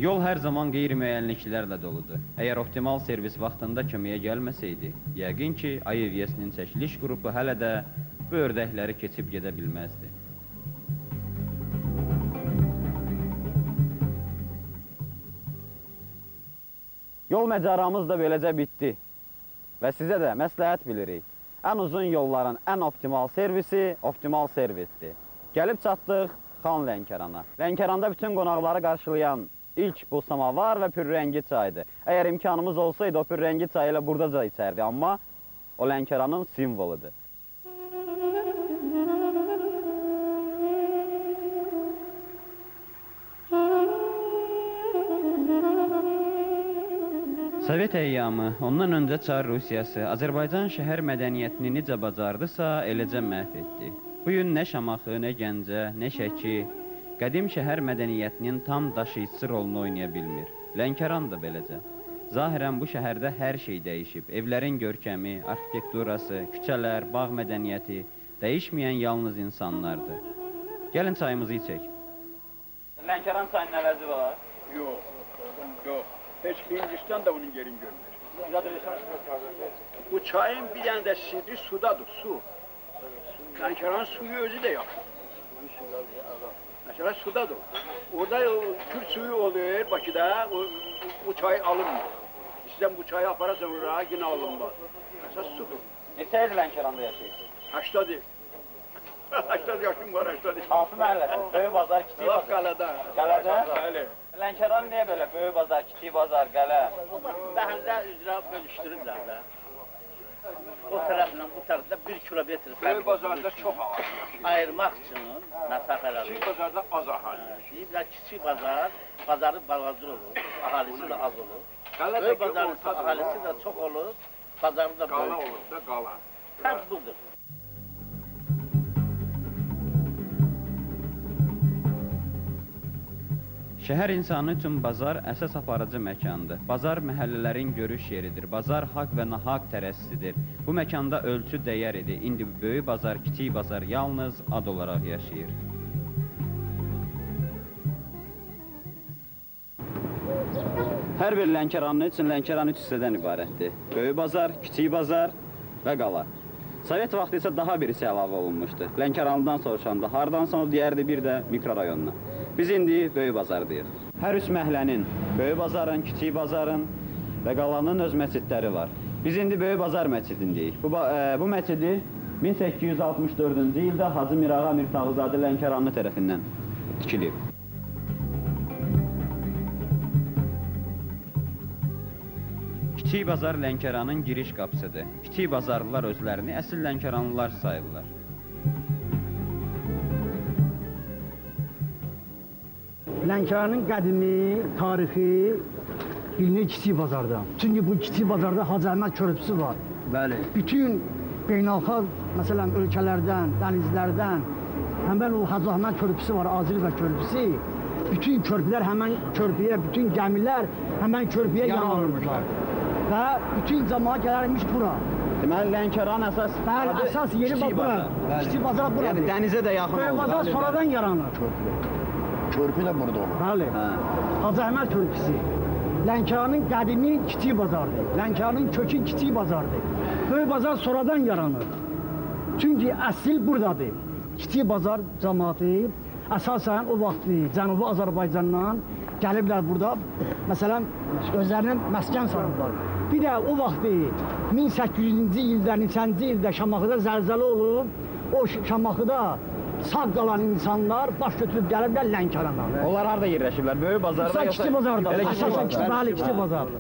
Yol hər zaman qeyri-müəyyənliklərlə doludur. Əgər optimal servis vaxtında köməyə gəlməsəydi, yəqin ki, AEVS-nin çəkiliş qrupu hələ də bu ördəkləri keçib gedə bilməzdi. Yol məcaramız da beləcə bitdi və sizə də məsləhət bilirik. Ən uzun yolların ən optimal servisi optimal servisdir. Gəlib çatdıq Xan Lənkərana. Lənkəranda bütün qonaqları qarşılayan ilk bu samavar və pürrəngi çaydır. Əgər imkanımız olsaydı, o pürrəngi çayı ilə buradaca içərdi, amma o Lənkəranın simvoludur. Sovet əyyamı, ondan öncə Çar Rusiyası Azərbaycan şəhər mədəniyyətini necə bacardısa, eləcə məhv etdi. Bugün nə Şamaxı, nə Gəncə, nə Şəki, qədim şəhər mədəniyyətinin tam daşıyıcısı rolunu oynaya bilmir. Lənkəran da beləcə. Zahirən bu şəhərdə hər şey dəyişib. Evlərin görkəmi, arxitekturası, küçələr, bağ mədəniyyəti dəyişməyən yalnız insanlardır. Gəlin çayımızı içək. Lənkəran çayının əvəzi var? Yox. Heç Hindistan da onun yerini görmür. Bu çayın bir dənə də sirri sudadır, su. Lənkəranın suyu özü də yaxşı. Mesela sudadır. Orada Kürt suyu oluyor Bakıda, o çay alınmıyor. İstəyən bu çayı apararsan oraya yine alınmaz. Mesela sudur. Neçə il Lənkəranda yaşayırsınız? 80. 80 yaşım var, 80. Hansı məhəllədə? Böyük bazar, kiçik bazar? Qalada. Qələdə? Bəli. Lənkəran niyə belə? Böyük bazar, kiçik bazar, qələ? Məhəllə üzrə bölüşdürürlər də. O tərəflə bu tərəfdə 1 kilometr Böyük bazarda çox ağır. ayırmaq üçün məsafələr. Kiçik bazarda az ahali. Deyirlər kiçik bazar, bazarı balaca olur, əhalisi də az olur. Qala Böyük bazarın əhalisi də çox olur, bazarı da qala böyük. olur da qala. Fərq budur. Şəhər insanı üçün bazar əsas aparıcı məkandır. Bazar məhəllələrin görüş yeridir. Bazar haqq və nahaq tərəzzisidir. Bu məkanda ölçü dəyər idi. İndi böyük bazar, kiçik bazar yalnız ad olaraq yaşayır. Hər bir Lənkəranlı üçün Lənkəran 3 hissədən ibarətdir. Böyük bazar, kiçik bazar və qala. Sovet vaxtı isə daha birisi əlavə olunmuşdu. Lənkəranlıdan soruşanda hardansa o deyərdi bir də mikrorayonuna. Biz indi böyük bazardayıq. Hər üç məhəllənin, böyük bazarın, kiçik bazarın və qalanın öz məscidləri var. Biz indi böyük bazar məscidindəyik. Bu məscidi 1864-cü ildə Hacı Mirağa Mirtağızadə Lənkəranlı tərəfindən tikilib. Kiçik bazar Lənkəranın giriş qapısıdır. Kiçik bazarlılar özlərini əsl Lənkəranlılar sayırlar. Lənkəranın qədimi, tarixi bilinir kiçik bazarda. Çünki bu kiçik bazarda Hacı Əhməd körpüsü var. Bəli. Bütün beynəlxalq, məsələn, ölkələrdən, dənizlərdən həmən o Hacı Əhməd körpüsü var, Azilbə körpüsü. Bütün körpülər həmən körpüyə, bütün gəmilər həmən körpüyə yanılırlar. Və bütün cəmaət gələrmiş bura. Deməli, Lənkəran əsas əsas yeri bura. Kiçik bazar buradır. Yəni dənizə də yaxın olur. Böyük bazar sonradan yaranır. Körpü də burada olur. Bəli. Hacı Əhməd körpüsü. Lənkəranın qədimi kiçik bazardır. Lənkəranın kökü kiçik bazardır. Böyük bazar sonradan yaranır. Çünki əsl buradadır. Kiçik bazar cəmaatı əsasən o vaxtı Cənubi Azərbaycandan gəliblər burada, məsələn, özlərinin məskən salırlar. Bir də o vaxtı 1800-cü ildə, neçənci ildə Şamaxıda zəlzələ olub, o Şamaxıda sağ qalan insanlar baş götürüb gəliblər Lənkərana. Onlar harada yerləşiblər? Böyük bazarda yoxsa? Kiçik bazarda. Əsasən kiçik bazar.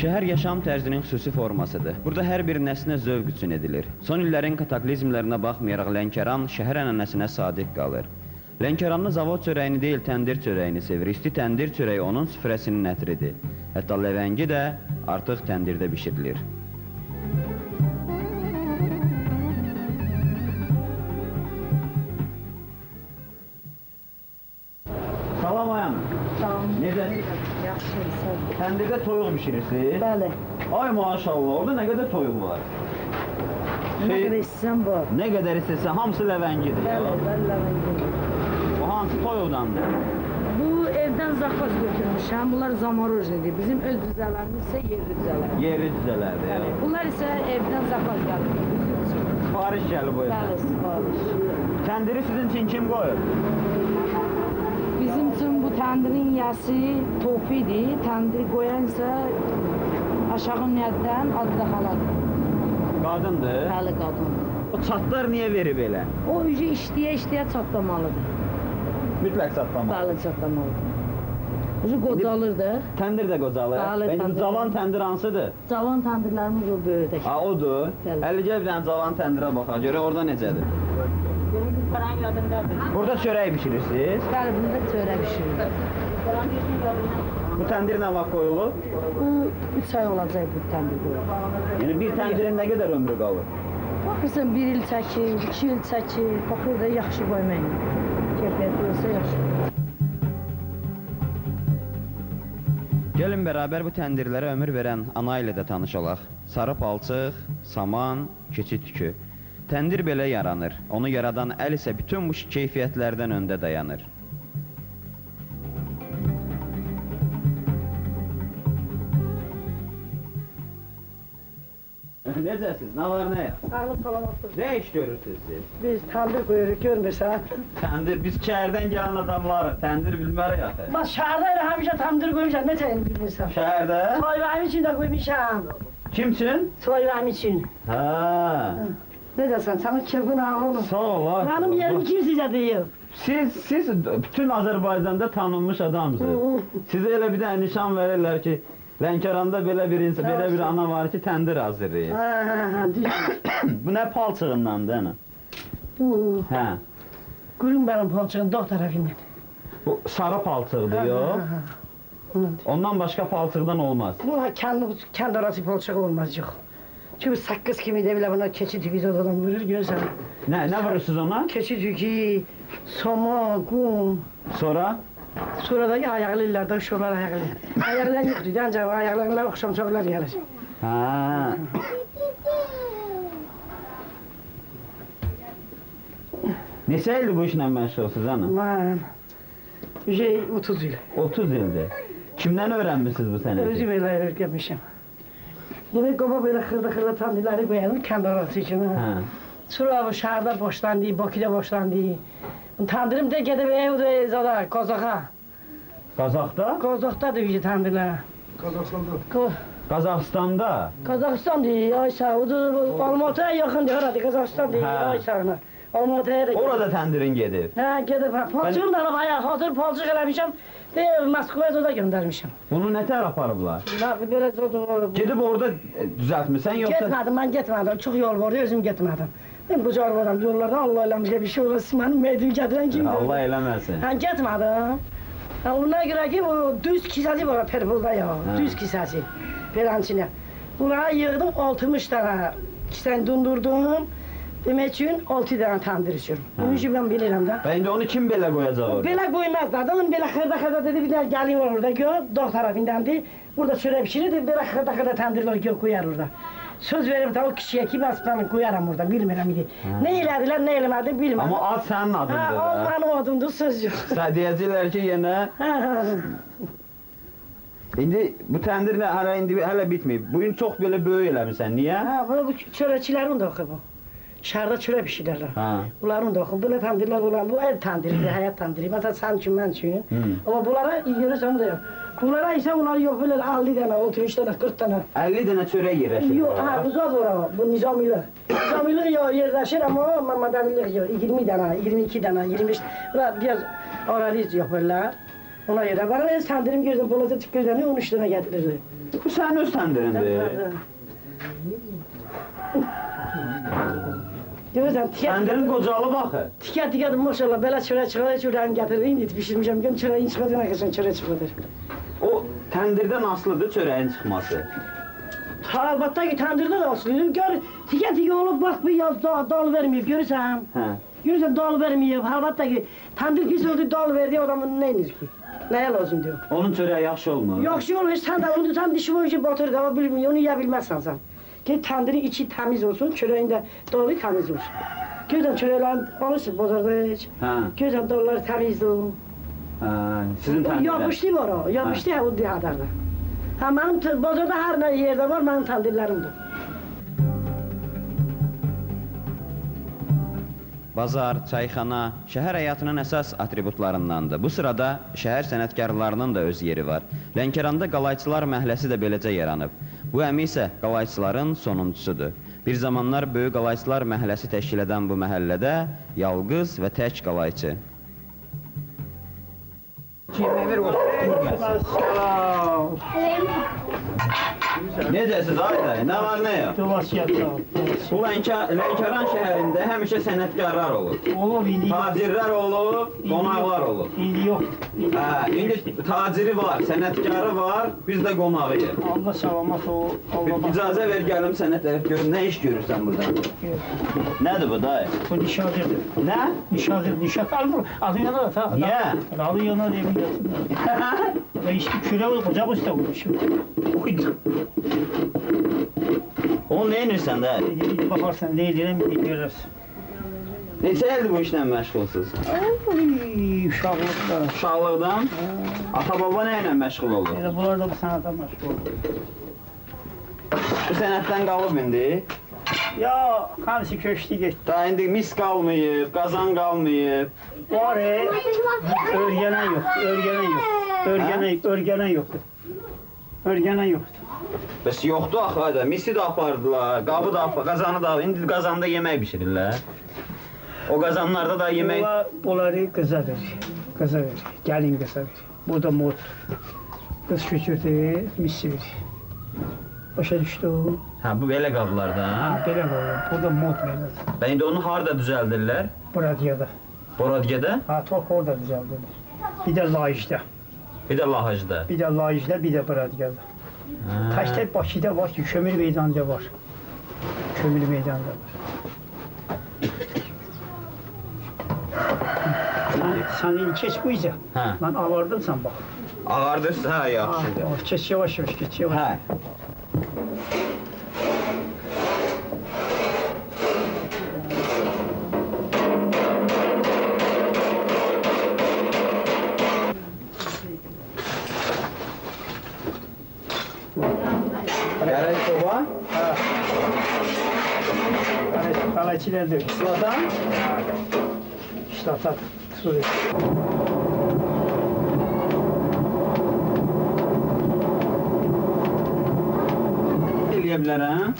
Şəhər yaşam tərzinin xüsusi formasıdır. Burada hər bir nəsnə zövq üçün edilir. Son illərin kataklizmlərinə baxmayaraq Lənkəran şəhər ənənəsinə sadiq qalır. Lənkəranlı zavod çörəyini deyil, təndir çörəyini sevir. İsti təndir çörəyi onun süfrəsinin ətridir. Hətta ləvəngi də artıq təndirdə bişirilir. Salam ayam. Salam. Necəsiniz? Yaxşı, Təndirdə toyuq bişirirsiniz? bəli. Ay maşallah, orada nə qədər toyuq var? Nə qədər istəyən var. Nə qədər istəsə, hamısı ləvəngidir. Bəli, bəli, ləvəngi. Bu hansı toyuqdandır? Bu evdən zakaz götürmüşəm. Bunlar zamorojnidir. Bizim öz düzələrimiz isə yerli düzələr. Yerli düzələrdir. Bəli. Bunlar isə evdən zakaz gəlir. Bizim üçün. Sifariş gəlib o Bəli, evdən. sifariş. Təndiri sizin üçün kim qoyur? Bizim üçün bu təndirin yəsi tofidir. Təndir qoyan isə aşağı niyətdən adda xaladır. Qadındır. Bəli, qadındır. O çatlar niyə verib elə? O ücü işləyə-işləyə çatlamalıdır. Mütləq çatlama. Bəli, çatlamalıdır. Ucu qocalır da. Təndir də qocalır. Bəli, Bəli, təndir. cavan təndir hansıdır? Cavan təndirlərimiz o böyüdək. Ha, odur. Bəli. Əli gəl bir dənə cavan təndirə baxaq. Görə orada necədir? Burada çörək bişirirsiniz. Bəli, bunda çörək bişirilir. Bu təndir nə vaxt qoyulur? Bu 3 ay olacaq bu təndir qoyulur. Yəni bir təndirin nə qədər ömrü qalır? Baxırsan 1 il çəkir, 2 il çəkir. Baxır da yaxşı qoymayın. Keyfiyyətli olsa yaxşı. Gəlin bərabər bu təndirlərə ömür verən ana ilə də tanış olaq. Sarı palçıq, saman, keçi tükü. Təndir belə yaranır. Onu yaradan əl isə bütün bu keyfiyyətlərdən öndə dayanır. Necəsiz? Nə var, nə yox? Sağlıq salamatdır. Nə iş görürsünüz siz? Biz təndir qoyuruq, görmürsən. Təndir, biz şəhərdən gələn adamlarıq. Təndir bilmərik axı. Bax, şəhərdə elə həmişə təndir qoymuşam, necə il bilmirsən. Şəhərdə? Soyvəmi üçün də qoymuşam. Kim üçün? Soyvəmi üçün. Ha. Necəsən, sənin kefin ağır olur. Sağ ol. Mənim yerim kim sizə deyir? Siz bütün Azərbaycanda tanınmış adamsınız. Sizə elə bir dənə nişan verirlər ki, Lənkəranda belə bir ana var ki, təndir hazırlayır. Bu nə palçığındandır, ana? Bu, Hə. qurun mənim palçığım dağ tərəfindən. Bu sarı palçıqdır, yox? Ondan başqa palçıqdan olmaz. Bu, kənd arası palçığı olmaz, yox. Çünki saqqız kimi də belə buna keçi tükü adam vurur, görürsən. Nə vurursunuz ona? Keçi tükü, soma, qum. Sonra? Sonra da ayaqlayırlar da, uşaqlar ayaqlayır. Ayaqlar yoxdur, ancaq ayaqlarlar oxşam çoxlar gəlir. Hə. Neçə ildir bu işlə məşğulsuz, ana? Mən 30 il. 30 ildir. Kimdən öyrənmişsiniz bu sənəti? Özüm elə öyrənmişəm. Demək, qoba belə xırda təndirləri qoyalım, kənd arası üçün. Hə. Sonra bu şəhərdə boşlandı, Bakıda boşlandı. Təndirim də gedib evdə zada, Qazaxa. Qazaxda? Qazaxdadır bir təndirlər. Qazaxstanda? Qazaxıstandır, ay sağ, Almatıya yaxındır, haradır, Qazaxıstandır, Hə. ay sağına. Almatıya da. Orada təndirin gedib. Hə, gedib, palçığım da alıb, hazır palçıq eləmişəm, Moskvaya da göndərmişəm. Bunu nə tər aparıblar? Belə zodur. Gedib orada düzəltmirsən yoxsa? Getmədim, mən getmədim, çox yol vardı, özüm getmədim. Mən bucarmadım, yollarda Allah eləmişə bir şey olursa, mənim meydimi gətirən kimdir? Allah eləməsin. Hə, getmədim. Ona görə ki, o düz kisəsi var, perpulda ya, düz kisəsi, beləncine. Bunlara yığdım 60 dənə kisəni dundurdum. Demək üçün 6 dənə təndir içiyorum. Bunun üçün mən bilirəm də. Və indi onu kim belə qoyacaq orada? Belə qoymazlar da, onu belə xırda dedi, bir dənə gəlin var orada, gör, dağ tərəfindəndir. Burada çörək pişirir, belə xırda təndirlər qoyar orada. Söz verib də o kişiyə ki, mən qoyaram orada, bilmirəm idi. Nə elədilər, nə eləmədi, bilmirəm. Amma ad sənin Hə, adındır. o mənim adımdır, söz yox. Sən deyəcəklər ki, yenə indi bu təndir hələ bitməyib. Bu gün çox belə böyük eləmisən. Niyə? Hə, bu çörəkçilərin də oxu bu. Şəhərdə çörək bişirirlər. Hə. Bunların da oxu. Belə təndirlər olan, bu ev təndiridir, həyat təndiri. Məsələn, sən üçün, mən üçün. Amma bunlara görürsən da yox. Bunlara isə bunlar yox, belə 50 dənə, 33 dənə, 40 dənə. 50 dənə çörək yerləşir. Yox, hə, uzaq ora, bu nizamilıq. Nizamilıq yerləşir, amma mədənilik yox. 20 dənə, 22 dənə, 25 dənə. Biraz araliz yapırlar. Ona görə. Bana ez təndirim gözüm, bulaca çık gözlərini 13 dənə gətirirdi. Bu sənin öz təndirindir. Görürsən, Təndirin qocalıb axı. tikə maşallah, belə çörək çıxır, heç ürəyim gətirirdim, indi pişirmişəm, görüm çörəyin çıxır, nə çörək çıxırdır. O təndirdən asılıdır çörəyin çıxması. Əlbəttə ki, təndirdən asılıyım, gör, tikə olub, bax, bir yaz dal verməyib, görürsən? Hə. Görürsən, dal verməyib, əlbəttə ki, təndir pis oldu, dal verdi, adamın nə inir ki? Nəyə lazımdır? Onun çörəyi yaxşı olmur. Yaxşı olur, sən də onu sən dişi boyu batırır, amma bilmiyor, onu yeyə bilməzsən sən. Ki, təndirin içi təmiz olsun, çörəyin də dalı təmiz olsun. Görürsən, çörəklərin alırsın bazarda heç. Hə. Görürsən, dalları təmizdir. Sizin tanrılar. Yapışdı var o, yapışdı o dihadarda. Ha, benim bazarda her ne yerde var, benim tandirlerimdir. Bazar, çayxana şəhər həyatının əsas atributlarındandır. Bu sırada şəhər sənətkarlarının da öz yeri var. Lənkəranda qalayçılar məhəlləsi də beləcə yaranıb. Bu əmi isə qalayçıların sonuncusudur. Bir zamanlar böyük qalayçılar məhəlləsi təşkil edən bu məhəllədə yalqız və tək qalayçı. Necəsiz Ayday? Nə var, nə yox? Bu Lənkəran şəhərində həmişə sənətkarlar olur. Olur, indi yox. Tacirlər olur, qonaqlar olur. İndi yox. İndi taciri var, sənətkarı var, biz də qonağıyıq. Allah salamat ol. Allah İcazə ver gəlim sənə tərəf görüm, nə iş görürsən burada? Nədir bu dayı? Bu nişazirdir. Nə? Nişazir, nişaz almır. Adın yana da ta. Niyə? Adın yana deyə biliyorsun. Ve işte küre ocak üstə qoymuşum. Uydu. Onu nə edirsən də? İndi baxarsan ne edirəm, görərsən. Neçə ildir bu işlə məşğulsuz? Ay, uşaqlıqda. Uşaqlıqdan? Ata-baba nə ilə məşğul olur? Elə bunlar da bu sənətə məşğul olur. Bu sənətdən qalıb indi? Ya, hamısı köçdü getdi. Daha indi mis qalmayıb, qazan qalmayıb. Var örgənən yoxdur, örgənən yoxdur. Örgənən yoxdur. Örgənən yoxdur. Bəs yoxdur axı da, misi də apardılar, qabı da qazanı da, indi qazanda yemək bişirirlər. O qazanlarda da yemək... Onları qıza verir, gəlin qıza verir. Bu da mod. Qız köçürdü, misi verir. Başa düşdü o. Hə, bu belə qablardan. Ha, belə qoyuyor. Bu da mod verir. Və indi onu harada düzəldirlər? Buradiyada. Borodiyada? Ha, torp orada düzəldilir. Bir də layıqda. Bir də Lahajda. Bir də layıqda, bir də buradiyada. Tək Bakıda var ki, kömür meydanında var. Kömür meydanında var. Sen il keç bu izə. Hə. Ben avardım sen bak. Ağardırsa, hə, yaxşıdır. Keç yavaş yavaş, keç yavaş. Hə. Gələk soba, Qalayçılar da slatan. işlatan. Suriye. Eləyə bilərəm.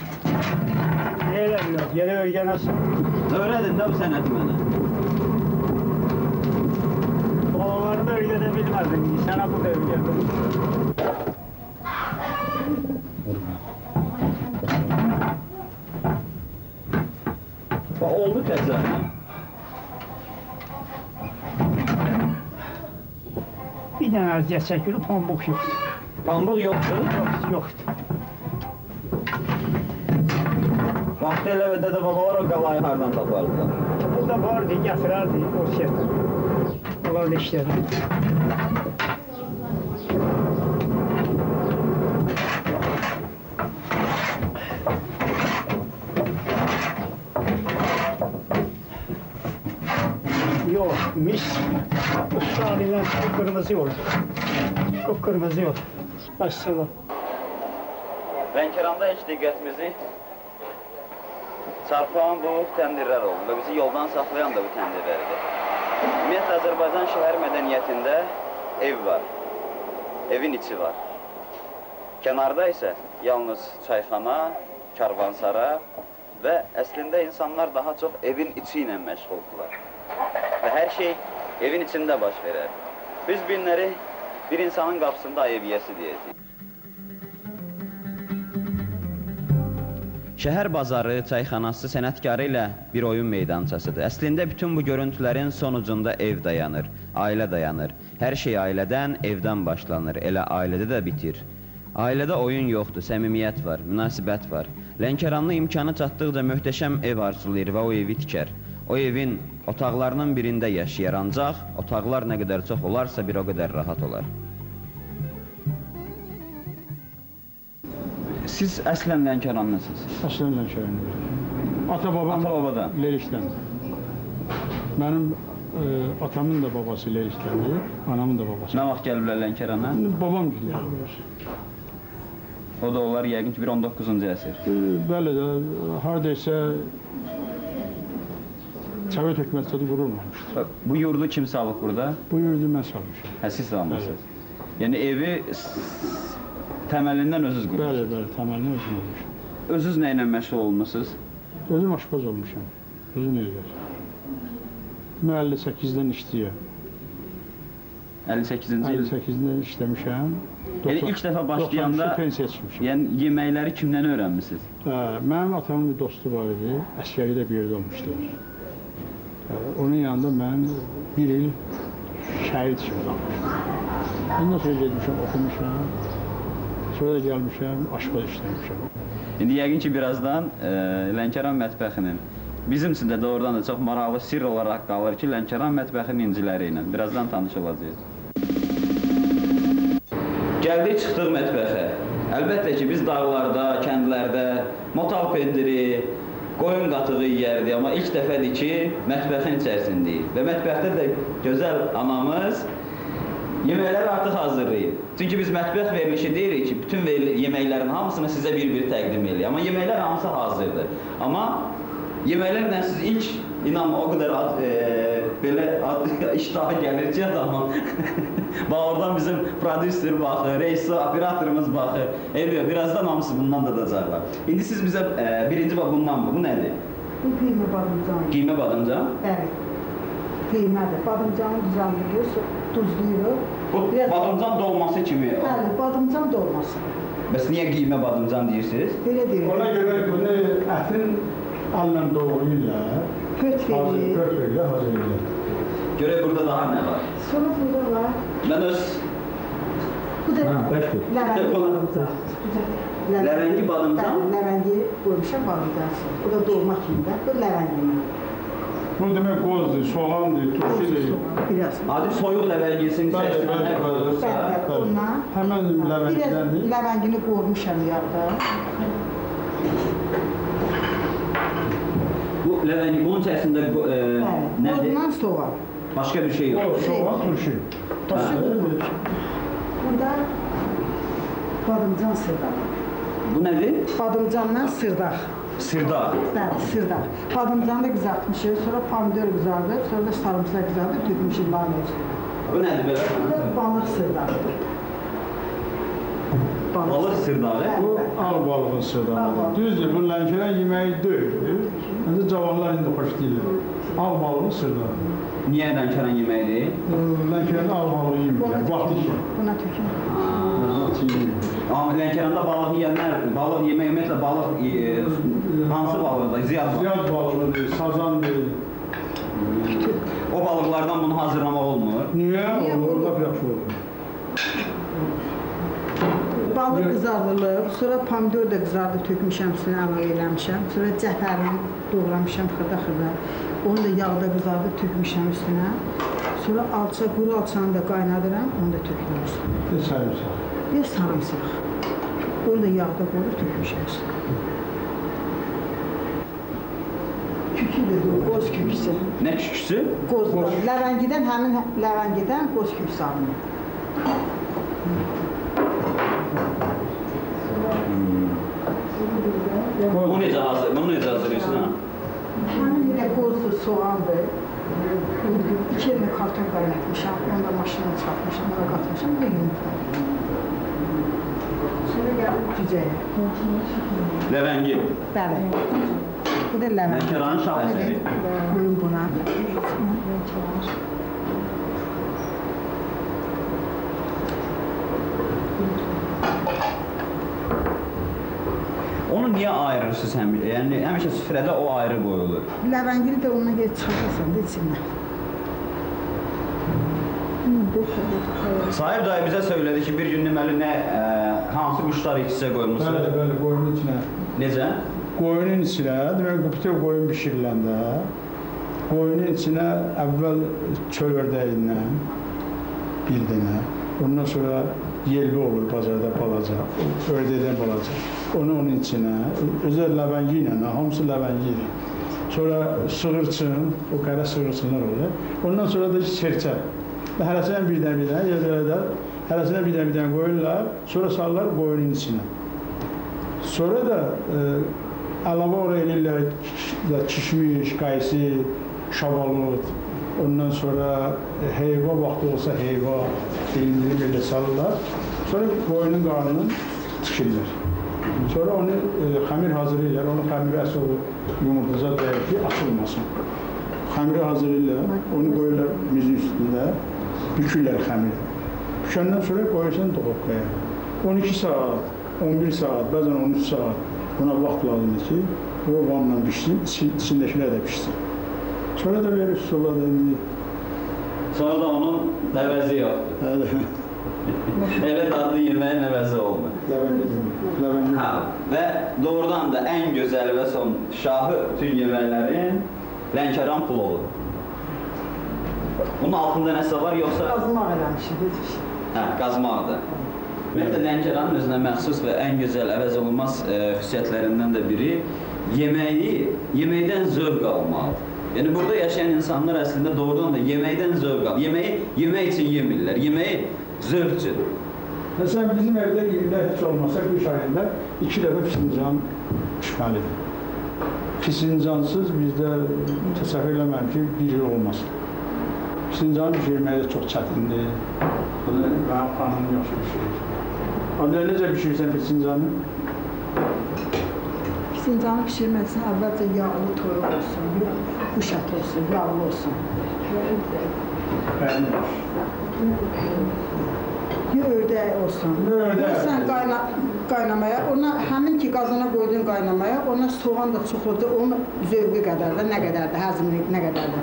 Ne eləmiyor? Yeni örgənəsin. Öyrədin də bu sənəti mənə. Oğlanlarını örgədə bilməzdin. Sana bu da örgədə. Bax, oldu təzə. Bir dənə əziyyət çəkilib, pambıq yoxdur. Pambıq yoxdur. Yoxdur. Vaxtı elə və dədə babalar o qalayı hardan tapardılar? Burada vardı, gətirərdi o şeydən. Onlar da işlədi. Yok, mis. Ustalinden kıpkırmızı olur. Kıpkırmızı olur. Başsana. Lənkəranda heç diqqətimizi çarpan bu təndirlər oldu və bizi yoldan saxlayan da bu təndirlərdir. Ümumiyyətlə, Azərbaycan şəhər mədəniyyətində ev var, evin içi var. Kənarda isə yalnız çayxana, karvansara və əslində insanlar daha çox evin içi ilə məşğuldular. Və hər şey evin içində baş verər. Biz günləri bir insanın qapısında eviyyəsi deyəcəyik. Şəhər bazarı, çayxanası sənətkarı ilə bir oyun meydançasıdır. Əslində bütün bu görüntülərin sonucunda ev dayanır, ailə dayanır. Hər şey ailədən, evdən başlanır, elə ailədə də bitir. Ailədə oyun yoxdur, səmimiyyət var, münasibət var. Lənkəranlı imkanı çatdıqca möhtəşəm ev arzulayır və o evi tikər. O evin otaqlarının birində yaşayar, ancaq otaqlar nə qədər çox olarsa bir o qədər rahat olar. Siz əslən Lənkəranlısınız? Əslən Lənkəranlıyım. Ata-babam Ata-babadan? Lerikdən. Mənim atamın da babası ilə işlədi, anamın da babası. Nə vaxt gəliblər Lənkərana? Babam gəliblər. O da onlar yəqin ki, bir 19-cu əsr. Bəli də, haradaysa Sovet hökuməti qurulmamışdır. Bu yurdu kim salıb burada? Bu yurdu mən salmışam. Hə, siz salmışsınız. Yəni evi təməlindən özünüz Bəli, qurmuşsunuz. bəli, təməlini özüm olmuşam. Özünüz nə ilə məşğul olmusunuz? Özüm aşpaz olmuşam, özüm eləyər. Mən 58-dən işləyəm. 58-ci il. 58-dən işləmişəm. Yəni ilk dəfə başlayanda 93-də pensiya çıxmışam. yəni yeməkləri kimdən öyrənmisiniz? Mənim atamın bir dostu var idi, əskəridə bir yerdə olmuşdular. Onun yanında mən bir il şəhid kimi qalmışam. Ondan sonra gedmişəm, oxumuşam. Sonra da gəlmişəm, aşpaz işləmişəm. İndi yəqin ki, birazdan Lənkəran mətbəxinin bizim üçün də doğrudan da çox maraqlı sirr olaraq qalır ki, Lənkəran mətbəxinin inciləri ilə birazdan tanış olacağıq. Gəldik, çıxdıq mətbəxə. Əlbəttə ki, biz dağlarda, kəndlərdə motal pendiri, qoyun qatığı yeyərdik, amma ilk dəfədir ki, mətbəxin içərisindəyik. Və mətbəxdə də gözəl anamız yeməkləri artıq hazırlayır. Çünki biz mətbəx verilişi deyirik ki, bütün yeməklərin hamısını sizə bir-bir təqdim edirik. Amma yeməklər hamısı hazırdır. Amma yeməklərlə siz ilk, inanma, o qədər belə iştahı gəlir ki, adamın. Bax, oradan bizim prodüser baxır, rejissor, operatorumuz baxır. Elviyyə, birazdan hamısı bundan dadacaqlar. İndi siz bizə birinci bax bundan bu nədir? Bu qiymə badımcan. Qiymə badımcan? Bəli. Qiymədir. Badımcanı düzəldiririk, duzluyuruq. Bu badımcan dolması kimi. Bəli, badımcan dolması. Bəs niyə qiymə badımcan deyirsiniz? Belə deyirik. Ona görə bunu ətin alnla doğruyla, Pöt veririk. pöt verirlər, hazır edirlər. Görək burada daha nə var? Sonra burada var. Mən öz Bu da bəşdir. ləvəngi badımcan. Ləvəngi badımcan? Bəli, ləvəngi qoymuşam badımcan. Bu da dolma kimi də. Bu ləvəngi. Bu demək qozdur, soğandır, turşudur. Biraz. adi soyuq ləvəngisinin içərisinə nə qoyulursa, Bəli, ondan. Həmən Biraz ləvəngidəndir. ləvəngini qoymuşam yağda. bu ləvəngi bunun içərisində Bəli. nədir? Ondan soğan. Başqa bir şey O, yox. soğan, turşu. Turşu qoymuşam. Burada badımcan sırdaq. Bu nədir? Badımcandan sırdaq. Sirdaq. Bəli, sırdaq. Badımcanı da qızartmışıq, sonra pomidor qızardıq, sonra da sarımsaq qızardıq, tökmüşük layın üstünə. Bu nədir belə? Bu da balıq sırdaqdır. Balıq sirdağı. Bu ağ balığın sırdağı. Düzdür, bu Lənkəran yeməyi deyil. Məncə cavanlar indi xoşlayırlar. Ağ balığın sırdağı. Niyə Lənkəran yeməyidir? Lənkəranda ağ balığı yemirlər, vaxtı ki. Buna tökün. Amma Lənkəranda balıq yeyənlər, balıq yemək ümumiyyətlə balıq hansı balıqdır? Ziyad balıq. Ziyad balığıdır, sazandır. O balıqlardan bunu hazırlamaq olmur. Niyə? Olur, laf yaxşı olur. Balıq qızardılıb, sonra pomidor da qızardıb, tökmüşəm üstünə, əlavə eləmişəm. Sonra cəfərini doğramışam xırda-xırda. Onu da yağda qızardıb, tökmüşəm üstünə. Sonra alça, quru alçanı da qaynadıram, onu da tökmüşəm üstünə. Bir sarımsaq. Bir sarımsaq. Onu da yağda qoyub tökmüşəm üstünə. Küküdür bu, qoz küküsü. Nə küküsü? Qozdan, ləvəngidən, həmin ləvəngidən qoz küküsü alınır. Bunu necə hazırlayırsan ha? Həmin elə qozdur, soğandır. 2 ilmi karton qaynatmışam, onu da maşına çıxartmışam, ona qatmışam, bir yumurta. Sonra gəlib cücəyə. Ləvəngi. Bəli. Bu da ləvəngi. Lənkəranın şah əsəri. Qoyun buna. Onu niyə ayırırsınız həmişə? Yəni həmişə süfrədə o ayrı qoyulur. Ləvəngini də ondan gedib çıxarırsan da içindən. Sahib dayı bizə söylədi ki, bir gün deməli nə hansı quşlar iç-içə qoymusunuz? Bəli, bəli, qoyunun içinə. Necə? Qoyunun içinə, demək bütün qoyun bişiriləndə qoyunun içinə əvvəl çöl ördəyindən bir dənə, ondan sonra yelbi olur bazarda balaca, ördəkdən balaca. Onu onun içinə, özəl ləvəngi ilə, hamısı ləvəngi ilə sonra sığırçın, o qara sığırçınlar olur. Ondan sonra da serçə. Və hərəsindən birdən-birdən, yerlərdə hərəsindən birdən-birdən qoyurlar, sonra salırlar qoyunun içinə. Sonra da əlavə oraya eləyirlər kişmiş, qaysı, şabalıt, ondan sonra heyva vaxtı olsa heyva, dilimli belə salırlar. Sonra qoyunun qarnını tikirlər. Sonra onu xəmir hazırlayırlar, onu xəmiri əsl yumurtaza dəyir ki, açılmasın. Xəmiri hazırlayırlar, onu qoyurlar mizin üstündə, bükürlər xəmiri. Bükəndən sonra qoyursan dolabqaya. 12 saat, 11 saat, bəzən 13 saat buna vaxt lazımdır ki, o vanla pişsin, içindəkilər də pişsin. Sonra da verir sola da indi. Sonra da onun nəvəzi yoxdur. Elə dadlı yeməyin nəvəzi olmur. Ləvəndi. Hə, və doğrudan da ən gözəl və son şahı bütün yeməklərin Lənkəran plovu. Bunun altında nəsə var, yoxsa... Qazmaq eləmişim, heç şey. Hə, qazmaqdır. Ümumiyyətlə, Lənkəranın özünə məxsus və ən gözəl, əvəz olunmaz xüsusiyyətlərindən də biri yeməkdən zövq almalıdır. Yəni, burada yaşayan insanlar əslində doğrudan da yeməkdən zövq alır. Yeməyi yemək üçün yemirlər, yeməyi zövq üçün. Məsələn, bizim evdə ildə heç olmasa qış ayında 2 dəfə fincan pişməlidir. Fincansız bizdə təsəvvür eləməm ki, bir il olmasın. Fincanı pişirməyə çox çətindir. Bunu mənim xanımım yaxşı pişirir. Adələ necə pişirirsən fincanı? Fincanı pişirmək üçün əvvəlcə yağlı toyuq olsun, quş əti olsun, yağlı olsun. Bəli. Ördək olsun. Sən qaynamaya, ona həmin ki qazana qoydun qaynamaya, ona soğan da çox olacaq, onun zövqü qədər də, nə qədər də, həzmli nə qədər də.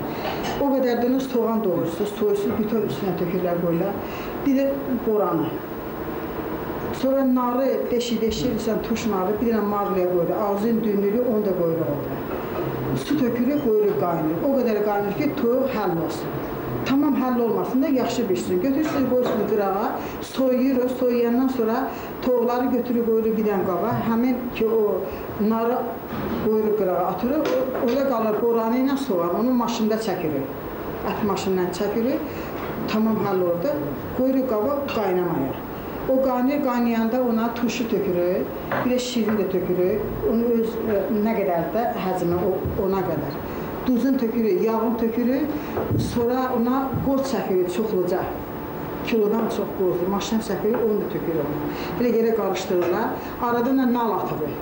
O qədər də soğan doğursunuz, soyursuz, bütün üstünə tökürlər qoyurlar. Bir də boranı. Sonra narı deşir-deşirsən, tuş narı, bir dənə marlıya qoyurlar, ağzın düyünlüyü, onu da qoyurlar orada. Su tökürük, qoyuruq qaynayır. O qədər qaynayır ki, toyuq həll olsun. Tamam həll olmasın da yaxşı pişsin. Götürsünüz, qoyursunuz qırağa, soyuyuruz, soyuyandan sonra toğları götürüb qoyuruq bir dənə qaba. Həmin ki, o narı qoyuruq qırağa atırıq, orada qalır boranı ilə soğan, onu maşında çəkirik. Ət maşından çəkirik, tamam həll oldu, qoyuruq qaba qaynamaya. O qaynayanda ona turşu tökürük, bir də şirin də tökürük, onu öz nə qədər də həzmə ona qədər. Duzun tökürük, yağın tökürük, sonra ona qoz çəkirik çoxluca. Kilodan çox qozdur, maşına çəkirik, onu da tökürük ona. Elə yerə qarışdırırlar, arada nal atırıq.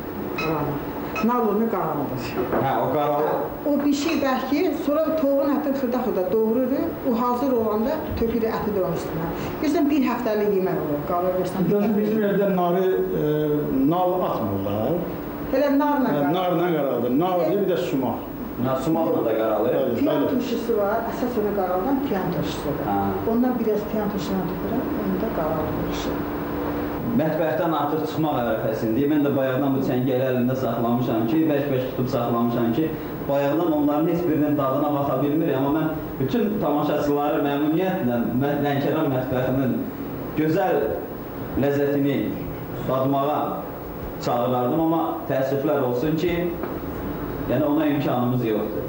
Nal onu qaraladır. Hə, o qaralı. O bişir bəlkə, sonra toğun ətini xırda-xırda doğruruq, o hazır olanda tökürük əti də onun üstünə. Görürsən, bir həftəlik yemək olur, qalır görürsən. Bizim evdə nal atmırlar. Elə narla qaraladır. Narla qaraladır, nar bir də sumaq. Sumaqla da qaralı. Piyan turşusu var, əsas ona qaraladan piyan turşusu var. Ondan biraz piyan turşusuna tökürəm, onu da qaraladır. Mətbəxdən artıq çıxmaq ərəfəsində. Mən də bayaqdan bu çəngəli əlində saxlamışam ki, bərk-bərk tutub saxlamışam ki, bayaqdan onların heç birinin dadına baxa bilmirik. Amma mən bütün tamaşaçıları məmnuniyyətlə Lənkəran mətbəxinin gözəl ləzzətini dadmağa çağırardım. Amma təəssüflər olsun ki, yəni ona imkanımız yoxdur.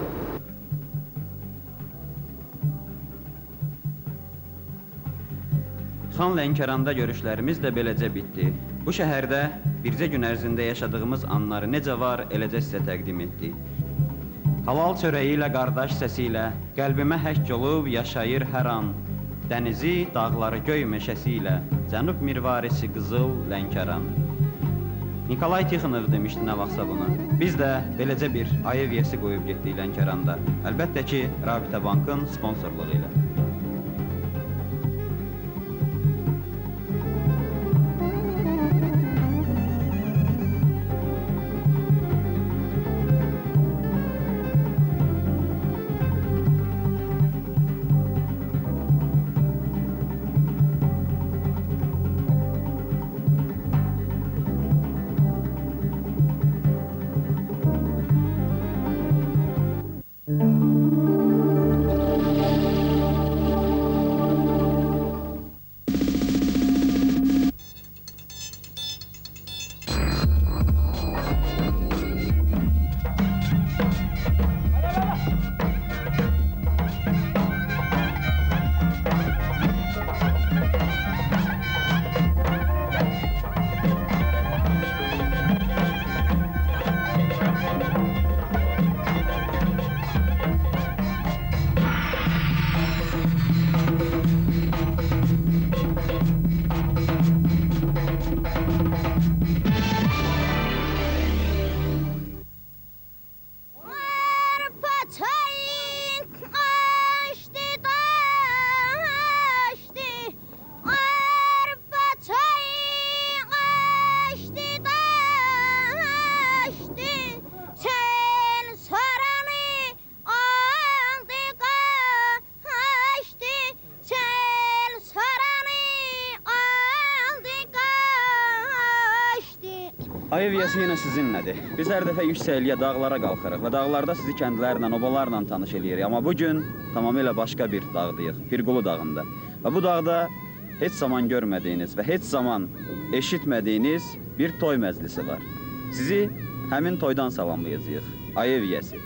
Son Lənkəranda görüşlərimiz də beləcə bitdi. Bu şəhərdə bircə gün ərzində yaşadığımız anları necə var, eləcə sizə təqdim etdik. Halal çörəyi ilə, qardaş səsi ilə, qəlbimə həkk olub yaşayır hər an. Dənizi, dağları, göy meşəsi ilə, cənub mirvarisi qızıl Lənkəran. Nikolay Tixonov demişdi nə vaxtsa bunu. Biz də beləcə bir ayı viyesi qoyub getdik Lənkəranda. Əlbəttə ki, Rabitə Bankın sponsorluğu ilə. Ayeviyəsi yenə sizinlədir. Biz hər dəfə yüksəkliyə, dağlara qalxırıq və dağlarda sizi kəndlərlə, obalarla tanış eləyirik. Amma bugün tamamilə başqa bir dağdayıq, Pirqulu dağında. Və bu dağda heç zaman görmədiyiniz və heç zaman eşitmədiyiniz bir toy məclisi var. Sizi həmin toydan salamlayacağıq. Ayeviyəsi.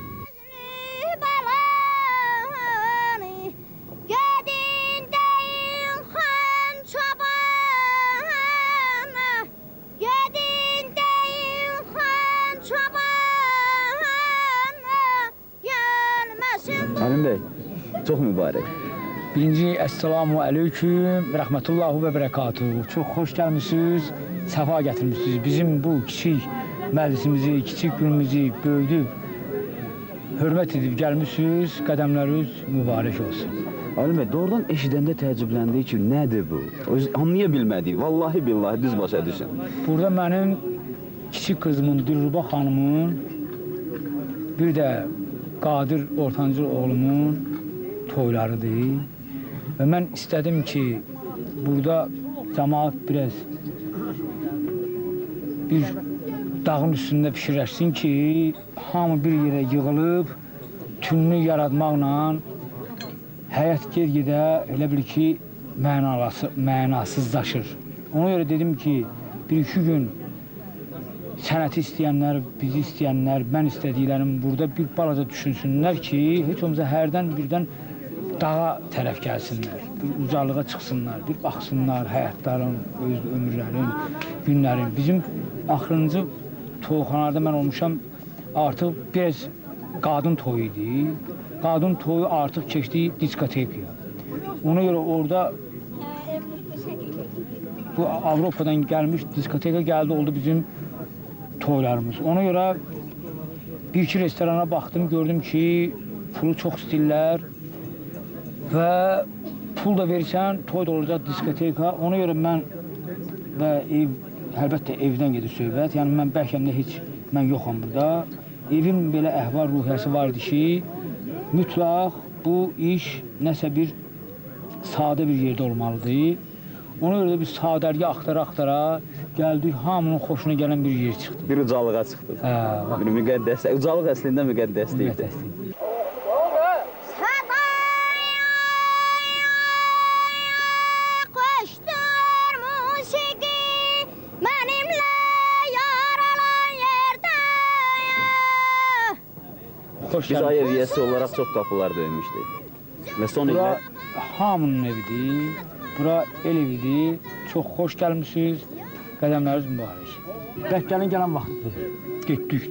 Əlim bəy, çox mübarək. Birinci, Əssalamu Aleyküm, Rəhmətullahu və Bərəkatuhu. Çox xoş gəlmişsiniz, səfa gətirmişsiniz. Bizim bu kiçik məclisimizi, kiçik günümüzü böyüdüb, hörmət edib gəlmişsiniz, qədəmləriniz mübarək olsun. Əlim bəy, doğrudan eşidəndə təəccübləndik ki, nədir bu? Anlaya bilmədik, vallahi billahi düz başa düşün. Burada mənim kiçik qızımın, Dilruba xanımın, bir də Qadir ortancıl oğlumun toylarıdır. Və mən istədim ki, burada cəmaat biraz bir dağın üstündə pişirləşsin ki, hamı bir yerə yığılıb, tünlü yaratmaqla həyat ged-gedə elə bil ki, mənasızlaşır. Ona görə dedim ki, bir-iki gün sənəti istəyənlər, bizi istəyənlər, mən istədiklərim burada bir balaca düşünsünlər ki, heç olmasa hərdən birdən dağa tərəf gəlsinlər, bir ucalığa çıxsınlar, bir baxsınlar həyatların, öz ömürlərin, günlərin. Bizim axırıncı toyxanada mən olmuşam, artıq biraz qadın toyu idi. Qadın toyu artıq keçdi diskotekaya. Ona görə orada bu Avropadan gəlmiş diskoteka gəldi, oldu bizim toylarımız. Ona görə bir-iki restorana baxdım, gördüm ki, pulu çox istəyirlər və pul da verirsən, toy da olacaq diskoteka. Ona görə mən və ev, əlbəttə evdən gedir söhbət, yəni mən bəlkəmdə heç, mən yoxam burada. Evin belə əhval ruhiyyəsi vardı ki, mütləq bu iş nəsə bir sadə bir yerdə olmalıdır. Ona görə də biz sadərgə axtara-axtara gəldik, hamının xoşuna gələn bir yer çıxdı. Bir ucalığa çıxdı. Bir müqəddəs, ucalıq əslində müqəddəslikdir. Biz Ayeviyəsi olaraq çox qapılar döymüşdük. Və son illər... Hamının evidir, bura el evidir, çox xoş gəlmişsiniz, qədəmləriniz mübarək. Bək gələn vaxtdır, getdik.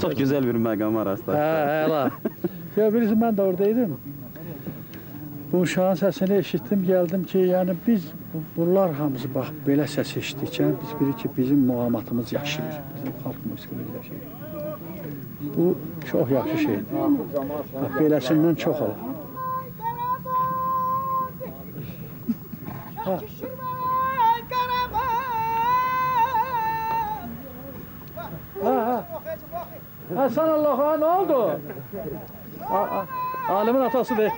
Çox gözəl bir məqam arasında. Əla. Ya birisi mən də oradaydım. Bu uşağın səsini eşitdim, gəldim ki, yəni biz bunlar hamısı bax belə səs eşitdikcə biz bilirik ki, bizim muğamatımız yaşayır, bizim xalq musiqimiz yaşayır. Bu çox yaxşı şeydir. Bax beləsindən çox olar. Həsən Allaha, nə oldu? Alimin atasıdır.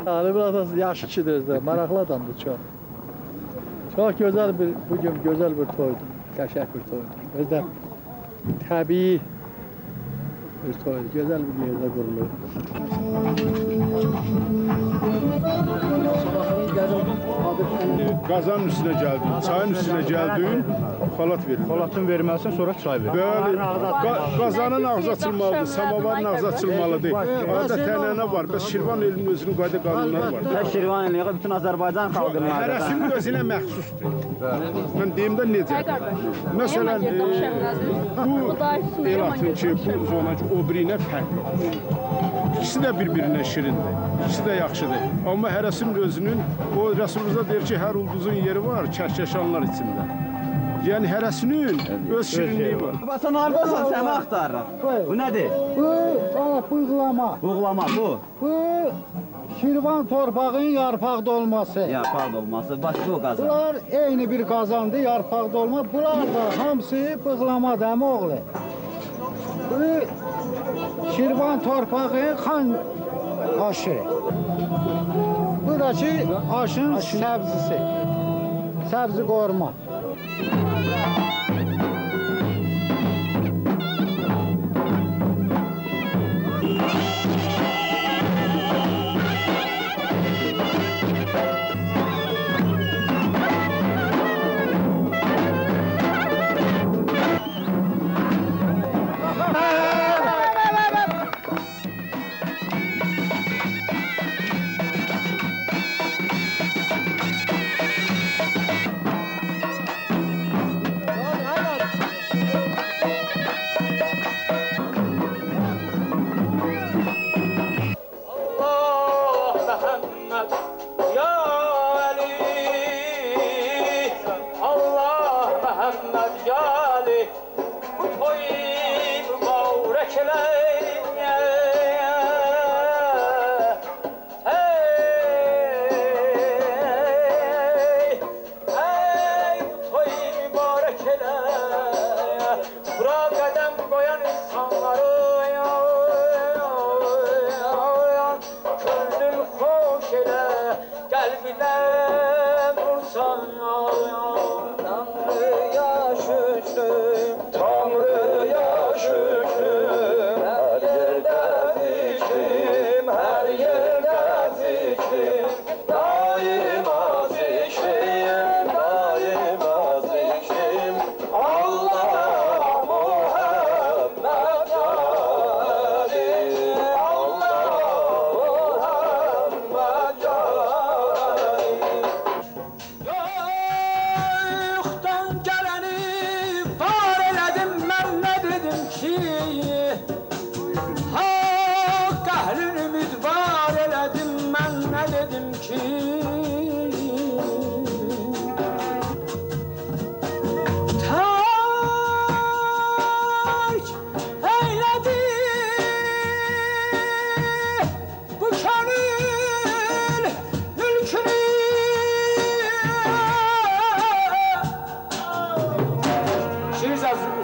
Alimin atası yaşı kişidir özdə, maraqlı adamdır çox. Çox gözəl bir, bugün gözəl bir toydur, qəşəng bir toydur. Özdə təbii bir toydur, gözəl bir yerdə qurulur. Qazanın üstünə gəldin, çayın üstünə gəldin, xalat verir. Xalatın verməlisin, sonra çay verir. Bəli, qazanın ağzı açılmalıdır, samavarın ağzı açılmalıdır. Arada tənənə var, bəs Şirvan elinin özünün qayda qanunları var. Tək Şirvan elini, bütün Azərbaycan xalqının Hərəsinin özünə məxsusdur. Mən deyim də necə? Məsələn, bu el atın ki, bu zona ki, o birinə fərqlidir. İkisi də bir-birinə şirindir, ikisi də yaxşıdır. Amma hərəsinin özünün, o rəsulumuzda deyir ki, hər ulduzun yeri var, kərkəşanlar içində. Yəni hərəsinin öz şirinliyi var. Sən haradasan, səni axtarırıq. Bu nədir? Bu, buğlama. Buğlama, bu? Bu, Şirvan torpağın yarpaq dolması. Yarpaq dolması, başqa o qazan. Bunlar eyni bir qazandı, yarpaq dolma. Bunlar da hamısı bığlama dəmi oğlu. Bu Şirvan torpağın xan aşı. Bu da ki aşın səbzisi. Səbzi qorma.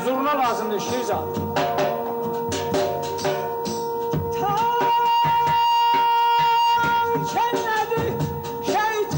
Zurna lazımdır, Şirzad. Kennedi, şehit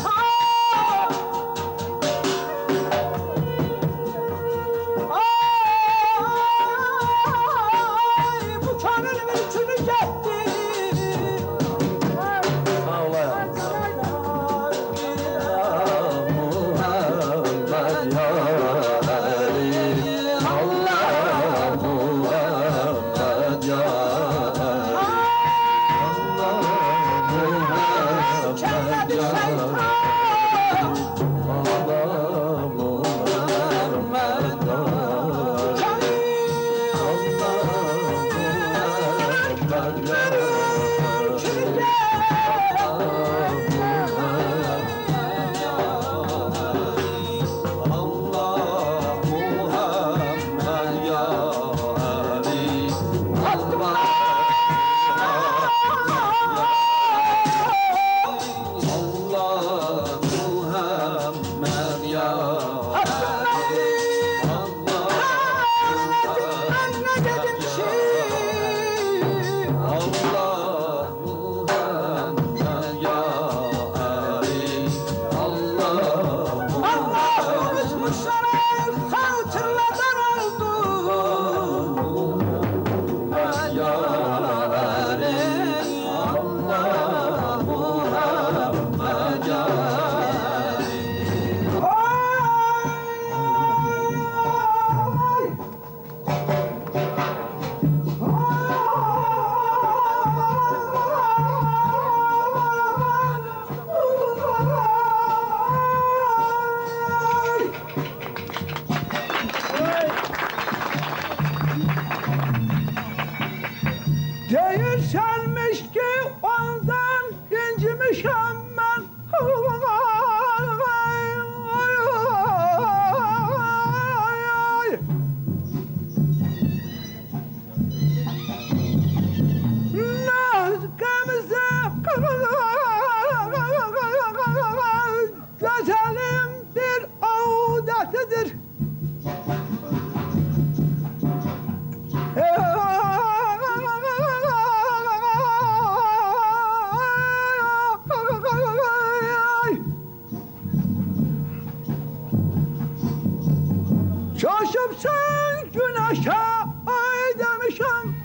Aşıpsan güneşe ay demişim.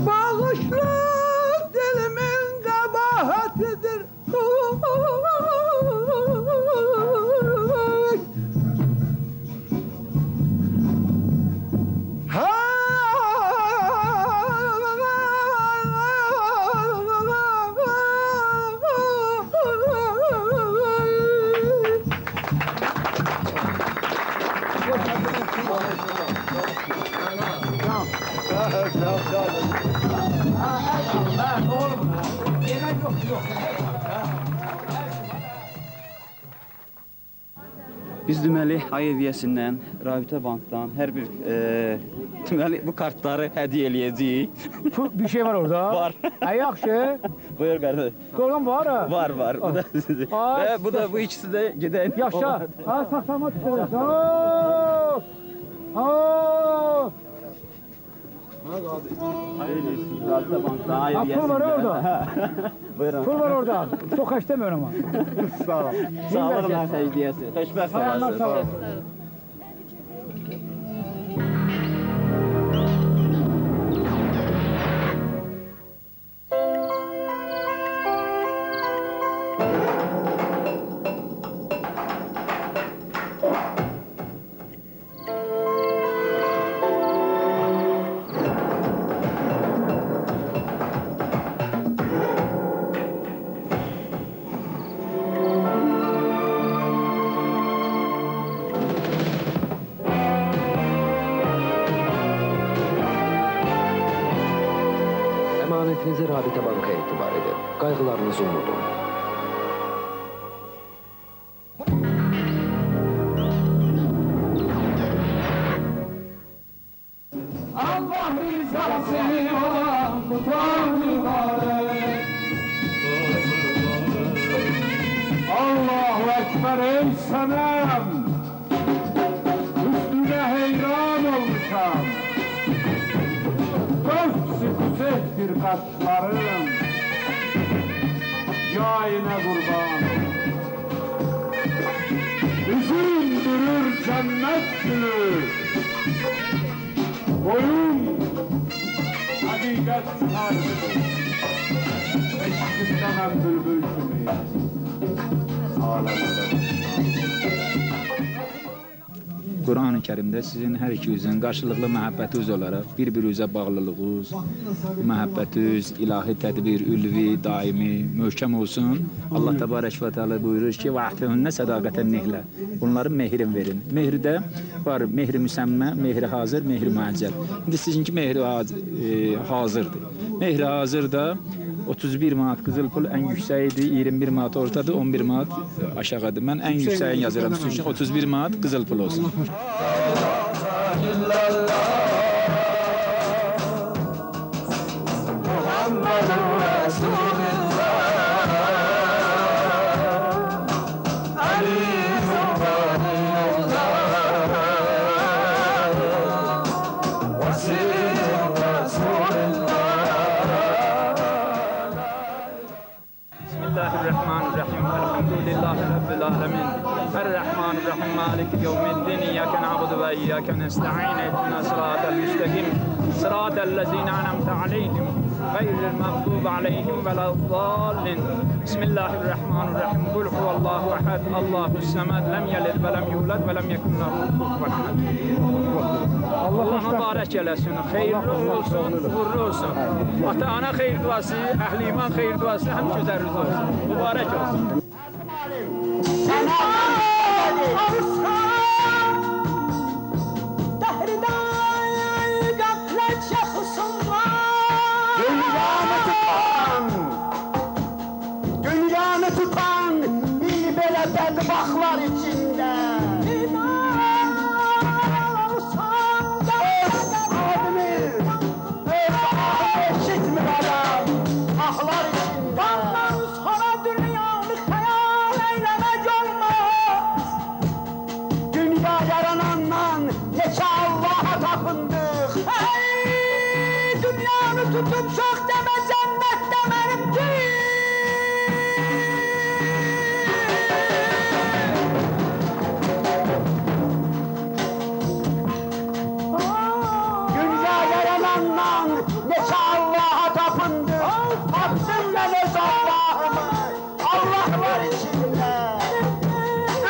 Bağışlı dilimin kabahatidir. Biz deməli Ayeviyyəsindən, Rabitə Bankdan hər bir deməli bu kartları hədiyyə eləyəcəyik. Bir şey var orada. Var. Ay yaxşı. Buyur qardaş. Oradan var ha. Var. Bu da sizin. Və bu da bu ikisi də gedən. Yaşa. Ha saxlama tutur. Oo! Oo! Rabitə Bankdan Ayeviyyəsindən. Pul var orada. Buyurun. Pul var orada. Çox xəstəmir amma. Sağ ol. Sağ olun hədiyyəsi. Xoşbəxt olasınız. Sağ olun. Emanetinizi Rabitə Banka etibar edin. Qaygılarınızı unudun. Allah rızası olan tutan mübarek. Allahu Ekber ey senem. Üstüne heyran olmuşam. Göğsü kuzeydir kaşların. Yayına kurban. Üzüldürür cennet gülü. Boyun hakikat çıkardı. Eşkimden hem bülbül kimi. Ağlamada. Quran-ı Kərimdə sizin hər ikinizin qarşılıqlı məhəbbətiniz olaraq bir-birinizə bağlılığınız, məhəbbətiniz, ilahi tədbir, ülvi, daimi, möhkəm olsun. Allah təbarək və təala buyurur ki, "Va'tuhunna sadaqatan nihla." Bunların mehrin verin. Mehridə var mehri müsəmmə, mehri hazır, mehri müəccəl. İndi sizinki mehri hazırdır. Mehri hazırda 31 manat qızıl pul ən yüksəyidir, 21 manat ortadır, 11 manat aşağıdır. Mən ən yüksəyini yazıram sizin üçün, 31 manat qızıl pul olsun. الرحمن الرحيم مالك يوم الدين إياك نعبد وإياك نستعين اهدنا الصراط المستقيم صراط الذين أنعمت عليهم غير المغضوب عليهم ولا الضالين بسم الله الرحمن الرحيم قل هو الله أحد الله الصمد لم يلد ولم يولد ولم يكن له كفوا أحد Allah mübarək eləsin, xeyirli olsun, uğurlu olsun. Ata-ana xeyir duası, əhl-iman xeyir duası həmişə zəruri olsun. Mübarək olsun. Dünyanı tutan bir belə bədbaxtlar içində. Eşitmir adam, ahlar içində. Ondan sonra dünyanı xəyal eyləmək olmaz. Dünya yaranandan neçə Allaha tapındıq. tutup çok deme cennette benimki. Dünya yaranandan neçe Allah'a tapındı. Taptım ben öz Allah'ımı, Allah'lar içinde.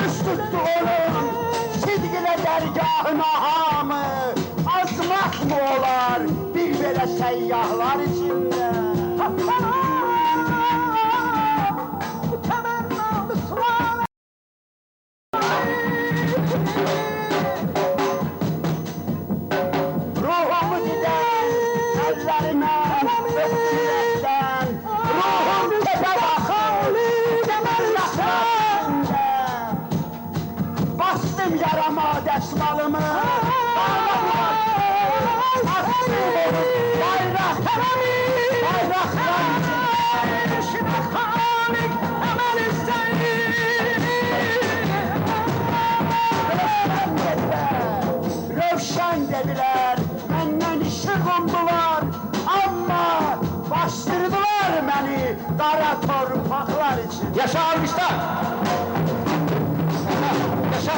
Üst tuttu onun sidgile dergahına hamı. Azmak mı olar bir böyle seyyahlar içinde? Bu temenna Müslüman. Ruhumu gider ellerime öptürekten. Ruhum tepe bakır demerlaklarında. Bastım yarama desmalımı. Astım bayraklar. Şimdi Halik hemen Rövşen dediler, benden işi kondular. Ama bastırdılar beni kara torpaklar için. Yaşa almışlar! Yaşa!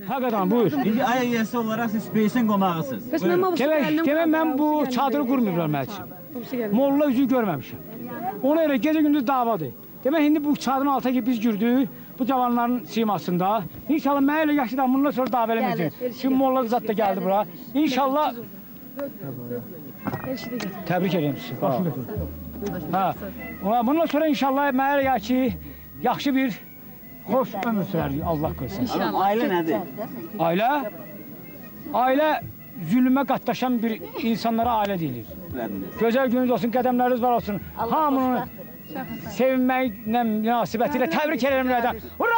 Hakikaten buyur. İndi ay üyesi olarak siz Speysin qonağısınız. Demek ben bu çadırı kurmuyorum için. Molla yüzü görmemişim. Ona göre gece gündüz davadır. Demek şimdi bu çadırın altına ki biz girdik. Bu cavanların simasında. İnşallah mənə yaşlıdan bundan sonra davet eləməyəcək. Şimdi Molla zat da geldi bura. İnşallah. Tebrik ederim sizi. Ha. Bundan sonra inşallah mənə ki yaxşı bir hoş ömür sürərdik Allah koysun. Aile nedir? Aile? Aile zulüme qatlaşan bir insanlara aile deyilir. Gözəl gününüz olsun, qədəmləriniz var olsun. Hamının sevinməklə münasibətilə təbrik ederim nədən. Hurra!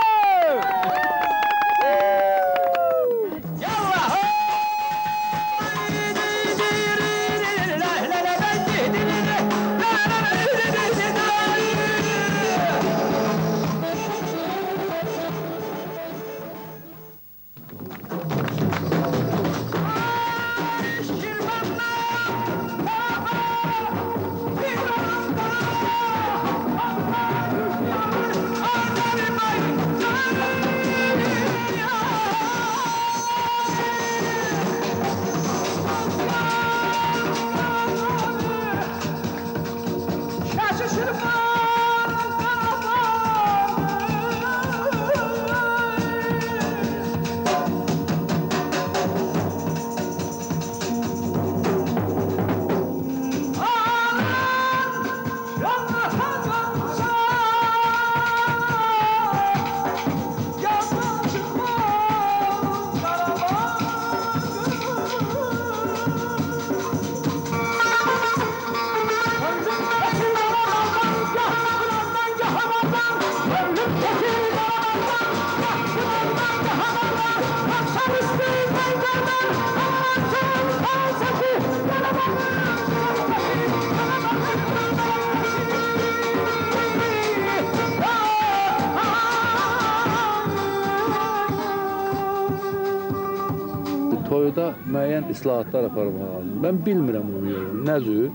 Toyda müəyyən islahatlar aparmaq lazım. Mən bilmirəm onu yolunu, nə cür.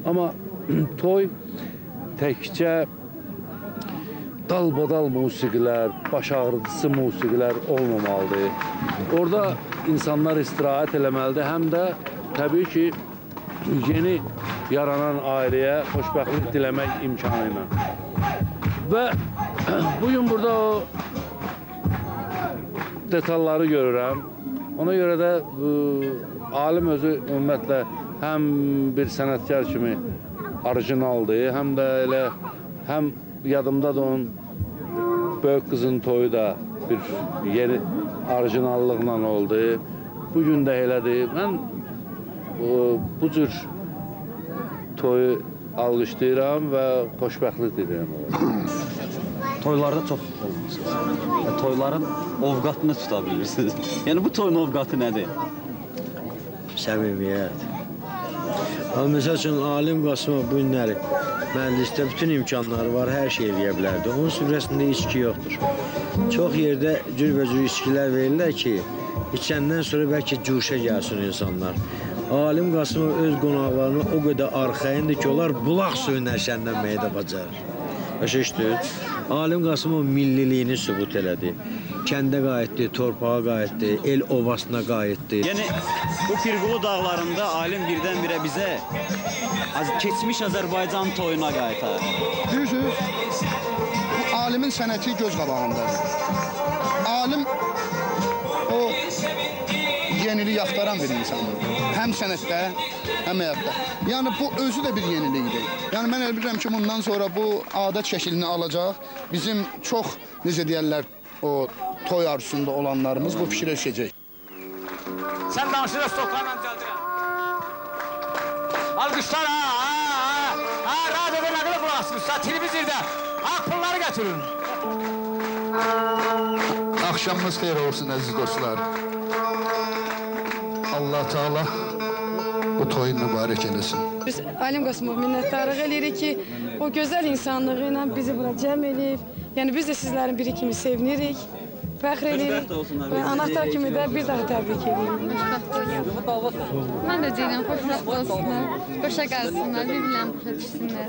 Amma toy təkcə dalbadal musiqilər, baş ağrıdısı musiqilər olmamalıdır. Orada insanlar istirahət eləməlidir, həm də təbii ki, yeni yaranan ailəyə xoşbəxtlik diləmək imkanı ilə. Və bugün burada o detalları görürəm. Ona görə də alim özü ümumiyyətlə həm bir sənətkar kimi orijinaldır, həm də elə həm yadımda da onun böyük qızın toyu da bir yeni orijinallıqla oldu. Bugün də elədir. Mən bu cür toyu alqışlayıram və xoşbəxtlik diləyirəm. Toylarda çox olmusunuz. Toyların ovqatını tuta bilirsiniz. Yəni bu toyun ovqatı nədir? Səmimiyyət. Məsəl üçün, Alim Qasımov bu günləri məclisdə bütün imkanları var, hər şey eləyə bilərdi. Onun süfrəsində içki yoxdur. Çox yerdə cürbəcür içkilər verirlər ki, içəndən sonra bəlkə cuşa gəlsin insanlar. Alim Qasımov öz qonaqlarına o qədər arxayındır ki, onlar bulaq suyu nəşənlənməyi də bacarır. Başa düşdür? Alim Qasımov milliliyini sübut elədi. Kəndə qayıtdı, torpağa qayıtdı, el ovasına qayıtdı. Yəni bu Pirqulu dağlarında alim birdən-birə bizə keçmiş Azərbaycan toyuna qayıtar. Düzdür, bu alimin sənəti göz qabağındadır. Alim o yenilik axtaran bir insandır. Həm sənətdə, həm həyatda. Yəni bu özü də bir yenilikdir. Yəni mən elə bilirəm ki, bundan sonra bu adət şəklini alacaq. Bizim çox, necə deyərlər, o toy arzusunda olanlarımız bu fikrə düşəcək. Sən danışırız Stoklarla gəldirəm. Alqışlar, radyoda nəqlə qulaq asmışlar, televizorda. Pulları gətirin. Axşamınız xeyir olsun əziz dostlar. Allah Teala bu toyun mübarək eləsin. Biz Alim Qasımov minnətdarlıq eləyirik ki, o gözəl insanlığı ilə bizi bura cəm eləyib. Yəni biz də sizlərin biri kimi sevinirik, fəxr eləyirik və anahtar kimi də bir daha təbrik edirik. Mən də deyirəm, xoşbəxt olsunlar, xoşa qalsınlar, bir-birlərini başa düşsünlər.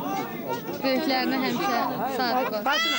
Böyüklərinə həmişə sadiq olsun.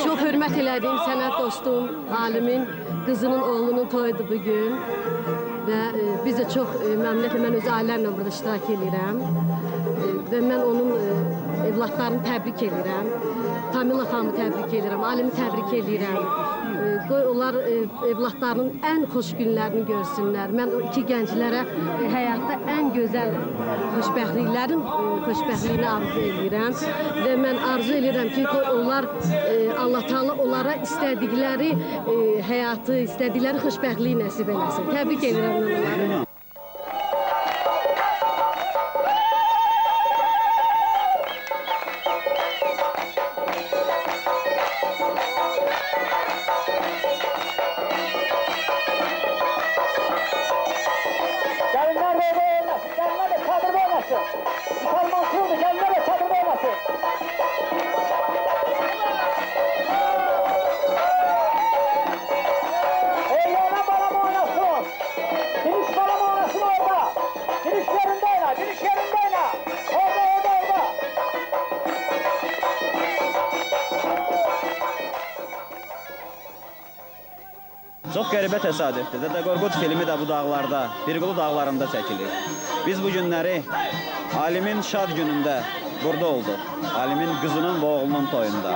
Çox hörmət elədiyim sənət dostum, alimin qızının oğlunun toyudur bugün və biz də çox məmnuniyyətlə mən öz ailəmlə burada iştirak edirəm və mən onun evlatlarını təbrik edirəm. Tamila xanımı təbrik edirəm, alimi təbrik edirəm. Qoy onlar evlatlarının ən xoş günlərini görsünlər. Mən o iki gənclərə həyatda ən gözəl xoşbəxtliyini arzu edirəm və mən arzu edirəm ki, onlar Allah Teala onlara istədikləri həyatı, istədikləri xoşbəxtliyi nəsib eləsin. Təbrik edirəm mən onları. Çox qəribə təsadüfdür. Dədə Qorqud filmi də bu dağlarda, Pirqulu dağlarında çəkilir. Biz bu günləri alimin şad günündə burada olduq. Alimin qızının və oğlunun toyunda.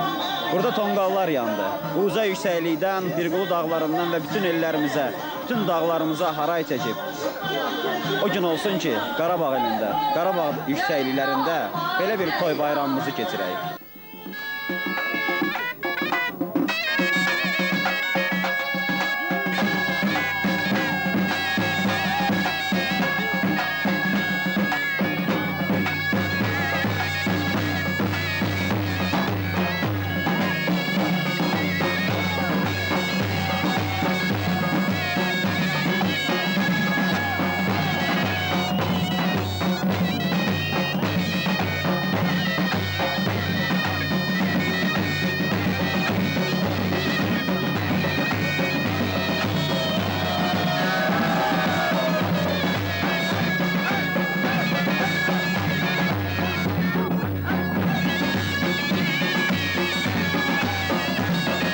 Burada tonqallar yandı. Bu uca yüksəklikdən, Pirqulu dağlarından və bütün ellərimizə, bütün dağlarımıza haray çəkib. O gün olsun ki, Qarabağ elində, Qarabağ yüksəkliklərində belə bir toy bayramımızı keçirək.